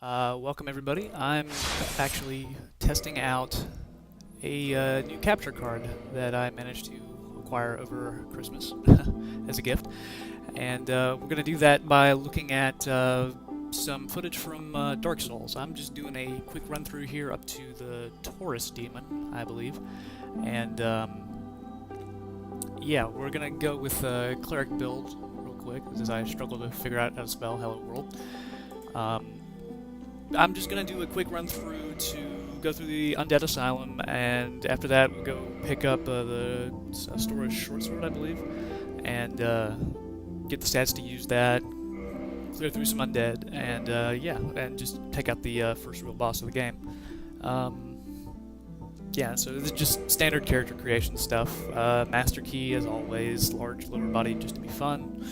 Welcome everybody. I'm actually testing out a new capture card that I managed to acquire over Christmas as a gift. And we're going to do that by looking at some footage from Dark Souls. I'm just doing a quick run through here up to the Taurus Demon, I believe. And yeah, we're going to go with a cleric build real quick as I struggle to figure out how to spell Hello World. I'm just going to do a quick run through to go through the Undead Asylum, and after that we'll go pick up the Storage Short Sword, I believe, and get the stats to use that, clear through some Undead, and yeah, and just take out the first real boss of the game. Yeah, so this is just standard character creation stuff. Master Key, as always, large lower body just to be fun.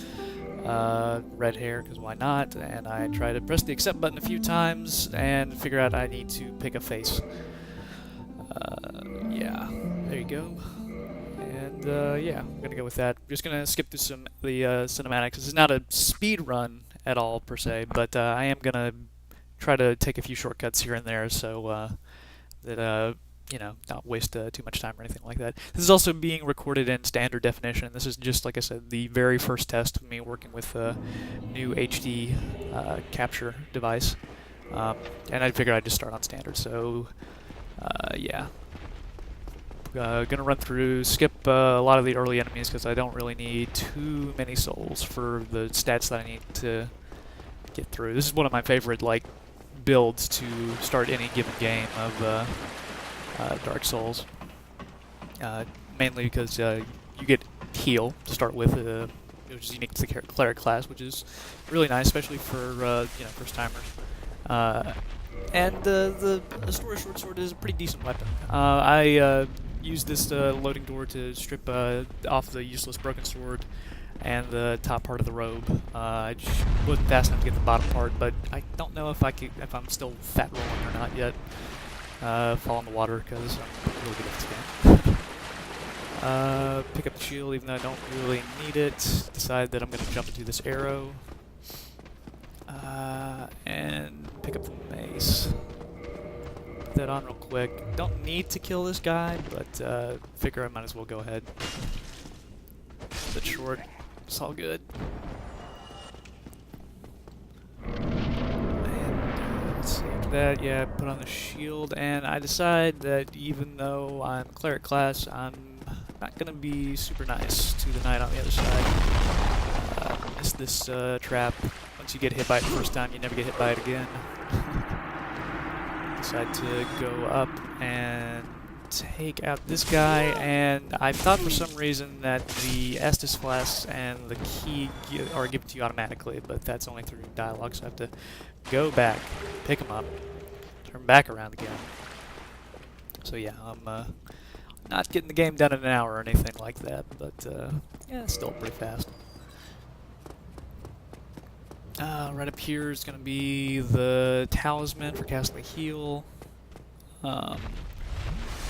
Red hair, because why not? And I try to press the accept button a few times and figure out I need to pick a face. Yeah, there you go. And yeah, I'm gonna go with that. I'm just gonna skip through the cinematics. This is not a speed run at all per se, but I am gonna try to take a few shortcuts here and there so that you know, not waste too much time or anything like that. This is also being recorded in standard definition. This is just, like I said, the very first test of me working with a new HD capture device. And I figured I'd just start on standard, so yeah. Gonna run through, skip a lot of the early enemies because I don't really need too many souls for the stats that I need to get through. This is one of my favorite, like, builds to start any given game of Dark Souls, mainly because you get heal to start with, which is unique to the cleric class, which is really nice, especially for you know, first timers. And the Storage Short Sword is a pretty decent weapon. I used this loading door to strip off the useless broken sword and the top part of the robe. I just wasn't fast enough to get the bottom part, but I don't know if I'm still fat rolling or not yet. Fall in the water because I'm really good at this game. Pick up the shield even though I don't really need it. Decide that I'm going to jump into this arrow. And pick up the mace. Put that on real quick. Don't need to kill this guy, but figure I might as well go ahead. A bit short. It's all good. That, yeah, put on the shield, and I decide that even though I'm cleric class, I'm not gonna be super nice to the knight on the other side. Miss this trap. Once you get hit by it the first time, you never get hit by it again. Decide to go up and take out this guy, and I thought for some reason that the Estus class and the key are given to you automatically, but that's only through dialogue, so I have to go back, pick him up, turn back around again. So yeah, I'm not getting the game done in an hour or anything like that, but yeah, it's still pretty fast. Right up here is going to be the talisman for casting the heal. I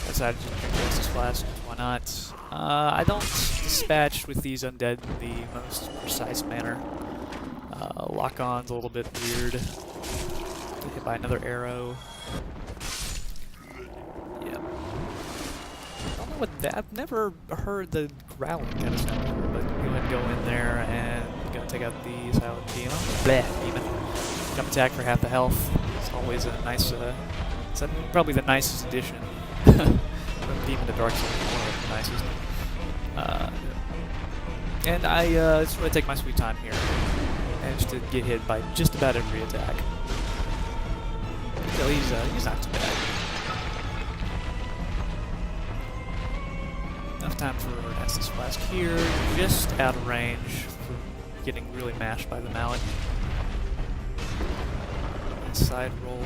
decided to drink this class, why not? I don't dispatch with these undead in the most precise manner. Lock-on's a little bit weird. Get hit by another arrow. Yep. I don't know what that. I've never heard the growling kind of sound before, but go ahead and go in there and gonna take out the silent demon. Bleh, demon. Jump attack for half the health. It's always a nice. It's probably the nicest addition. From Demon to Dark Souls, one of the nicest. And I just want to take my sweet time here. Managed to get hit by just about every attack. So he's not too bad. Enough time for Estus Flask here, just out of range for getting really mashed by the mallet. Side roll.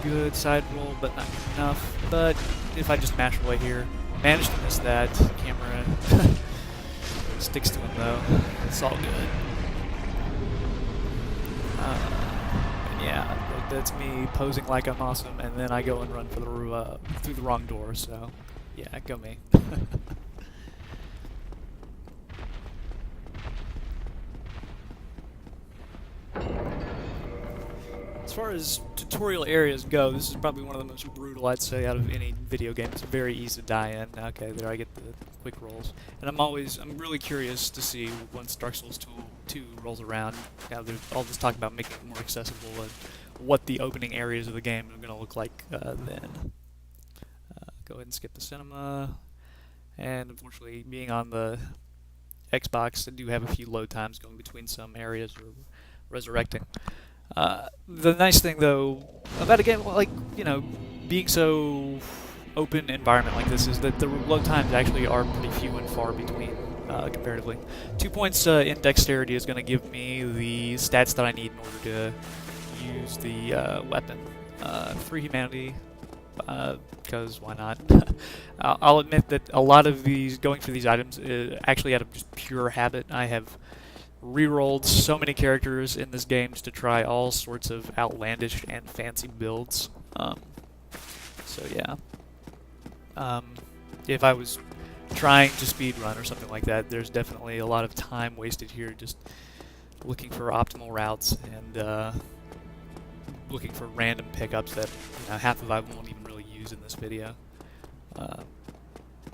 Good side roll, but not enough. But if I just mash away here, managed to miss that. Camera sticks to him though. It's all good. Yeah, that's me posing like I'm awesome, and then I go and run for the through the wrong door. So, yeah, go me. far as tutorial areas go, this is probably one of the most brutal, I'd say, out of any video game. It's very easy to die in. Okay, there I get the quick rolls. And I'm really curious to see once Dark Souls 2 rolls around. Now, there's all this talk about making it more accessible and what the opening areas of the game are going to look like then. Go ahead and skip the cinema. And unfortunately, being on the Xbox, I do have a few load times going between some areas or resurrecting. The nice thing, though, about a game like, being so open environment like this is that the load times actually are pretty few and far between, comparatively. 2 points in dexterity is going to give me the stats that I need in order to use the weapon. 3 humanity, because why not? I'll admit that a lot of going for these items is actually out of just pure habit. I have re-rolled so many characters in this game just to try all sorts of outlandish and fancy builds. So yeah. If I was trying to speedrun or something like that, there's definitely a lot of time wasted here just looking for optimal routes and looking for random pickups that half of I won't even really use in this video.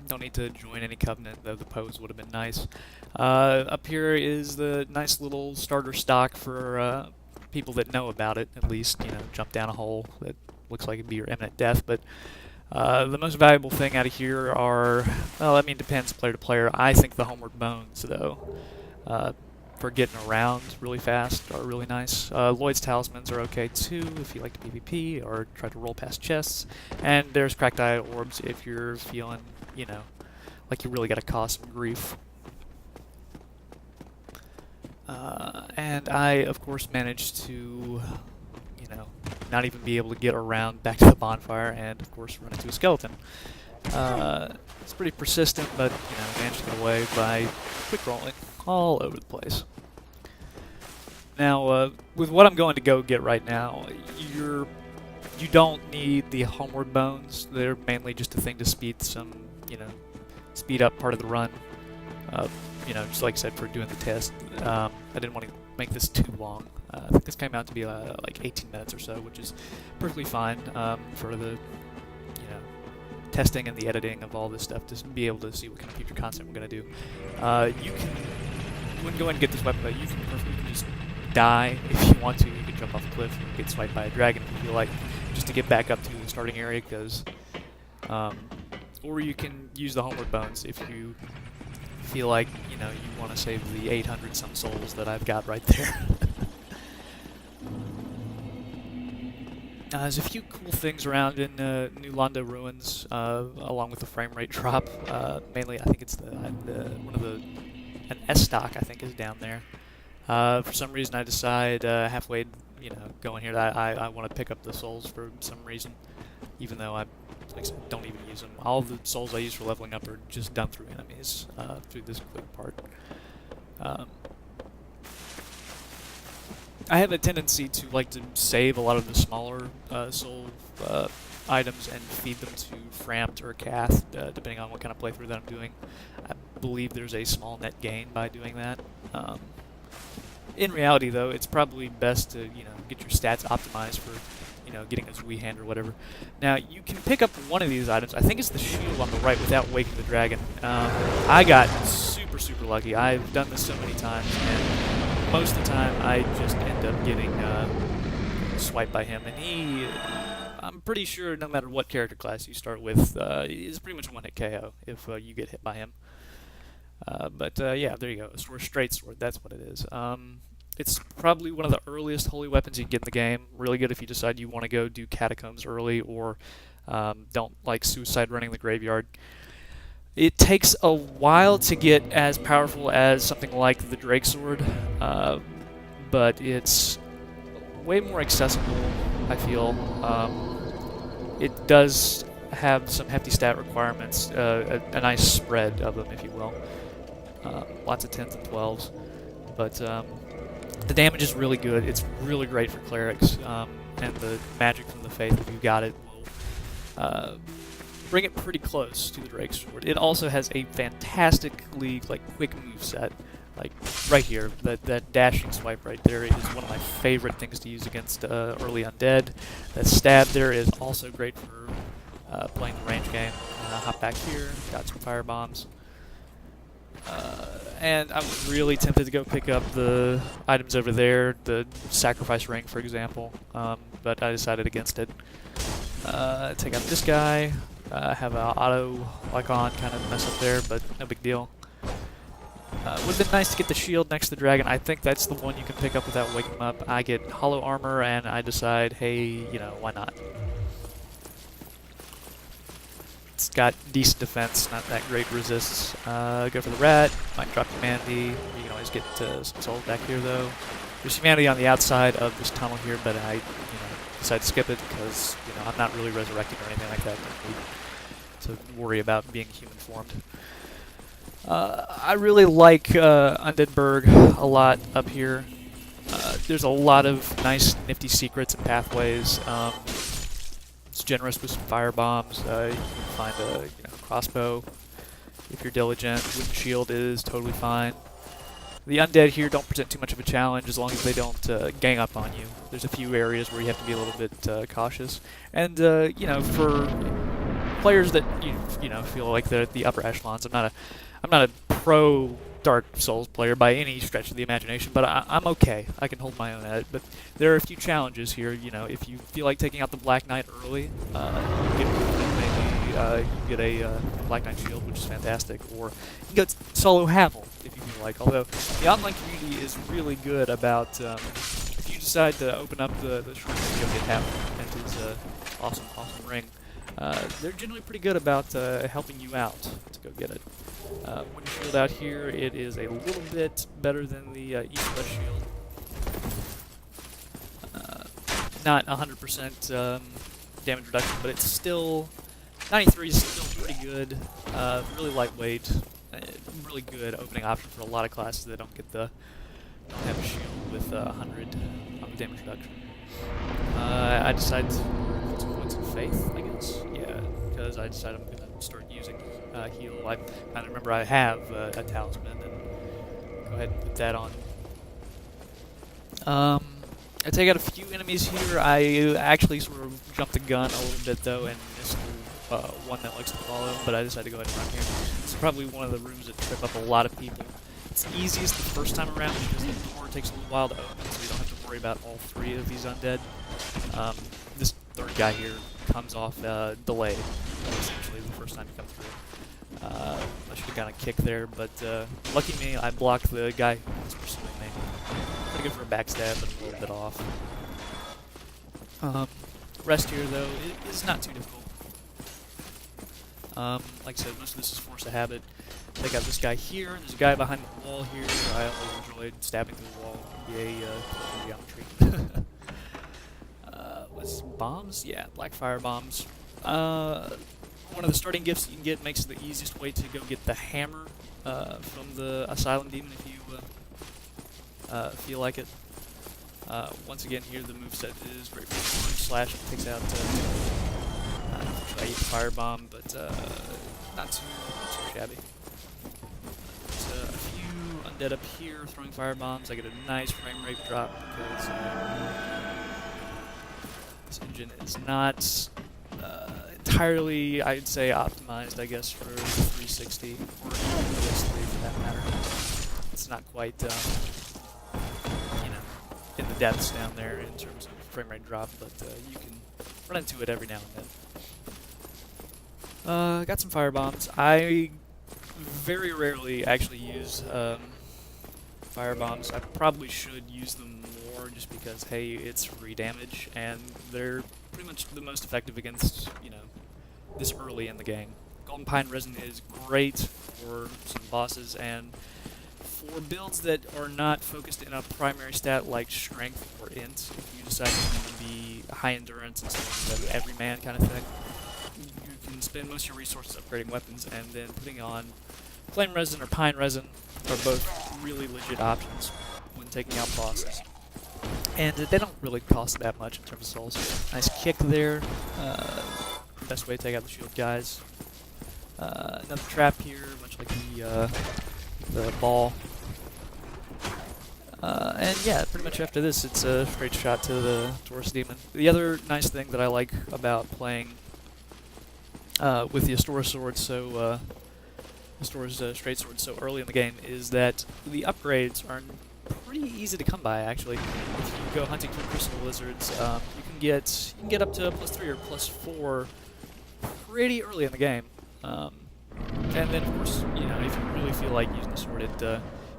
Don't need to join any covenant, though the pose would have been nice. Up here is the nice little starter stock for people that know about it, at least, jump down a hole that looks like it'd be your imminent death. But the most valuable thing out of here are, well, I mean, depends player to player. I think the homeward bones, though, for getting around really fast are really nice. Lloyd's talismans are okay too if you like to PvP or try to roll past chests. And there's cracked eye orbs if you're feeling, like you really got to cause some grief. And I, of course, managed to, not even be able to get around back to the bonfire and, of course, run into a skeleton. It's pretty persistent, but, managed to get away by quick rolling all over the place. Now, with what I'm going to go get right now, you don't need the homeward bones. They're mainly just a thing to speed speed up part of the run. Just like I said, for doing the test. I didn't want to make this too long. I think this came out to be like 18 minutes or so, which is perfectly fine for the, testing and the editing of all this stuff to be able to see what kind of future content we're going to do. You can go ahead and get this weapon, but you can just die if you want to. You can jump off a cliff and get swiped by a dragon if you feel like, just to get back up to the starting area, because, or you can use the homeward bones if you feel like, you want to save the 800 some souls that I've got right there. There's a few cool things around in New Londo Ruins, along with the frame rate drop. Mainly, I think it's an S stock, I think, is down there. For some reason, I decide halfway, going here that I want to pick up the souls for some reason, even though I don't even use them. All the souls I use for leveling up are just done through enemies, through this quick part. I have a tendency to like to save a lot of the smaller soul items and feed them to Framt or Cath, depending on what kind of playthrough that I'm doing. I believe there's a small net gain by doing that. In reality, though, it's probably best to get your stats optimized for getting a Zui hand or whatever. Now, you can pick up one of these items. I think it's the shield on the right without waking the dragon. I got super lucky. I've done this so many times, and most of the time I just end up getting swiped by him. And I'm pretty sure no matter what character class you start with, is pretty much a one-hit KO if you get hit by him. Yeah, there you go. A straight sword, that's what it is. It's probably one of the earliest holy weapons you can get in the game. Really good if you decide you want to go do catacombs early or don't like suicide running the graveyard. It takes a while to get as powerful as something like the Drake Sword, but it's way more accessible, I feel. It does have some hefty stat requirements, a nice spread of them, if you will. Lots of 10s and 12s, but the damage is really good. It's really great for clerics, and the magic from the faith, if you got it, will bring it pretty close to the Drake Sword. It also has a fantastically quick moveset, like right here, that dashing swipe right there is one of my favorite things to use against early undead. That stab there is also great for playing the range game. Hop back here, got some fire bombs. And I was really tempted to go pick up the items over there, the sacrifice ring, for example, but I decided against it. Take out this guy, have an auto lock on kind of mess up there, but no big deal. Would have been nice to get the shield next to the dragon. I think that's the one you can pick up without waking him up. I get hollow armor, and I decide, hey, you know, why not? It's got decent defense, not that great resists. Go for the rat. Might drop humanity. You can always get some souls back here, though. There's humanity on the outside of this tunnel here, but I, decided to skip it because, I'm not really resurrecting or anything like that. Don't need to worry about being human formed. I really like Undead Burg a lot up here. There's a lot of nice, nifty secrets and pathways. It's generous with some fire bombs. You can find a crossbow if you're diligent. Wooden shield is totally fine. The undead here don't present too much of a challenge as long as they don't gang up on you. There's a few areas where you have to be a little bit cautious. And for players that feel like they're at the upper echelons, I'm not a pro Dark Souls player by any stretch of the imagination, but I'm okay. I can hold my own at it. But there are a few challenges here. If you feel like taking out the Black Knight early, you get a Black Knight shield, which is fantastic, or you can go solo Havel if you feel like. Although the online community is really good about if you decide to open up the shrine and go get Havel and his awesome ring. They're generally pretty good about helping you out to go get it. Wooden shield out here, it is a little bit better than the East-West shield. Not 100% damage reduction, but it's still 93 is still pretty good. Really lightweight, really good opening option for a lot of classes that don't have a shield with 100 on the damage reduction. I decided to put some points in faith, I guess. Yeah, because I decided I'm gonna start using heal. I remember I have a talisman, and go ahead and put that on. I take out a few enemies here. I actually sort of jumped the gun a little bit though, and missed one that likes to follow, but I decided to go ahead and run here. It's probably one of the rooms that trip up a lot of people. It's easiest the first time around because the door takes a little while to open, so you don't have to worry about all three of these undead. This third guy here comes off delayed, essentially, the first time you come through. I should have gotten a kick there, but lucky me, I blocked the guy who was pursuing me. Pretty good for a backstab, but a little bit off. Rest here, though, is not too difficult. Like I said, most of this is force of habit. They got this guy here, there's a guy behind the wall here. I always enjoyed stabbing through the wall. Yay, geometry. What's bombs? Yeah, black fire bombs. One of the starting gifts you can get makes it the easiest way to go get the hammer from the Asylum Demon if you feel like it. Once again, here the moveset is great for slash. It takes out I use firebomb, but not too shabby. There's a few undead up here throwing firebombs. I get a nice frame rate drop because this engine is not entirely, I'd say, optimized, I guess, for 360 or PS3 for that matter. It's not quite, in the depths down there in terms of frame rate drop, but you can run into it every now and then. Got some fire bombs. I very rarely actually use fire bombs. I probably should use them more just because, hey, it's free damage, and they're pretty much the most effective against, this early in the game. Golden Pine Resin is great for some bosses, and for builds that are not focused in a primary stat like strength or int, if you decide you want to be high endurance and something like everyman kind of thing, you can spend most of your resources upgrading weapons, and then putting on Flame Resin or Pine Resin are both really legit options when taking out bosses. And they don't really cost that much in terms of souls. Nice kick there. Best way to take out the shield guys. Another trap here, much like the ball. And yeah, pretty much after this, it's a straight shot to the Taurus Demon. The other nice thing that I like about playing with the Astora sword, Astora's straight sword so early in the game, is that the upgrades are pretty easy to come by. Actually, if you go hunting for crystal lizards, you can get up to +3 or +4 pretty early in the game. And then, of course, you know, if you really feel like using the sword,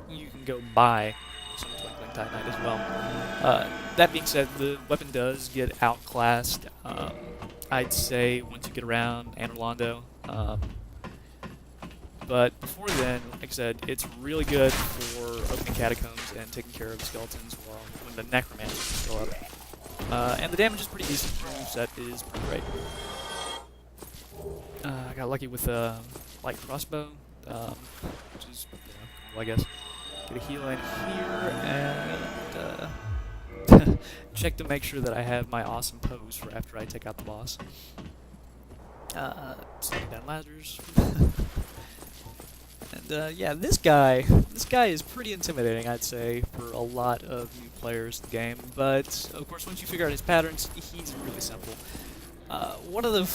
you can go buy some Twinkling Titanite as well. That being said, the weapon does get outclassed. I'd say once you get around Anorlando. But before then, like I said, it's really good for opening catacombs and taking care of skeletons when the necromancers are still up. And the damage is pretty decent. The moveset is pretty great. I got lucky with a light crossbow, which is cool, I guess. Get a heal in here, and check to make sure that I have my awesome pose for after I take out the boss. Slowing down Lazarus. And yeah, this guy is pretty intimidating, I'd say, for a lot of new players in the game. But of course, once you figure out his patterns, he's really simple. One of the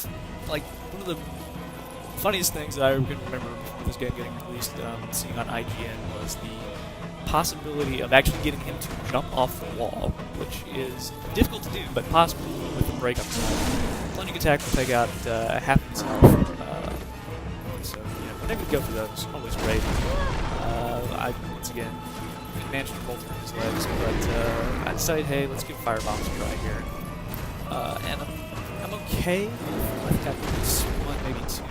funniest things that I can remember before this game getting released, seeing on IGN, was the possibility of actually getting him to jump off the wall, which is difficult to do, but possible with the break up side. Plunging attack will take out half of his health. So yeah, whenever you go for those, always great. I once again managed to bolt through his legs, but I decided, hey, let's give firebombs a try here. And I'm okay. I think I've used one, maybe two.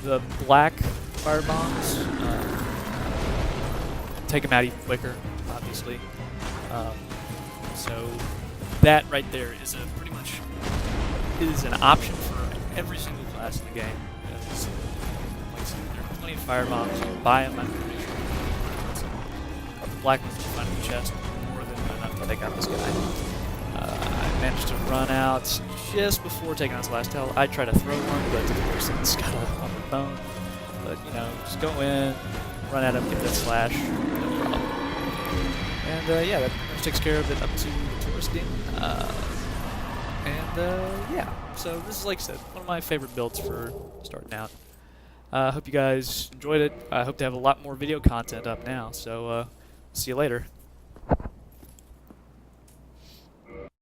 The black firebombs take him out even quicker, obviously. So that right there is pretty much an option for every single class in the game. Like I said, there are plenty of firebombs. You can buy them. I'm pretty sure. The black ones you find in the chest more than enough to take out this guy. I managed to run out just before taking out his last tail. I tried to throw one, but of course it's got a armored bone. But you know, just go in, run at him, get that slash, no problem. And yeah, that pretty much takes care of it up to the Taurus Demon. Yeah, so this is, like I said, one of my favorite builds for starting out. I hope you guys enjoyed it. I hope to have a lot more video content up now, so see you later.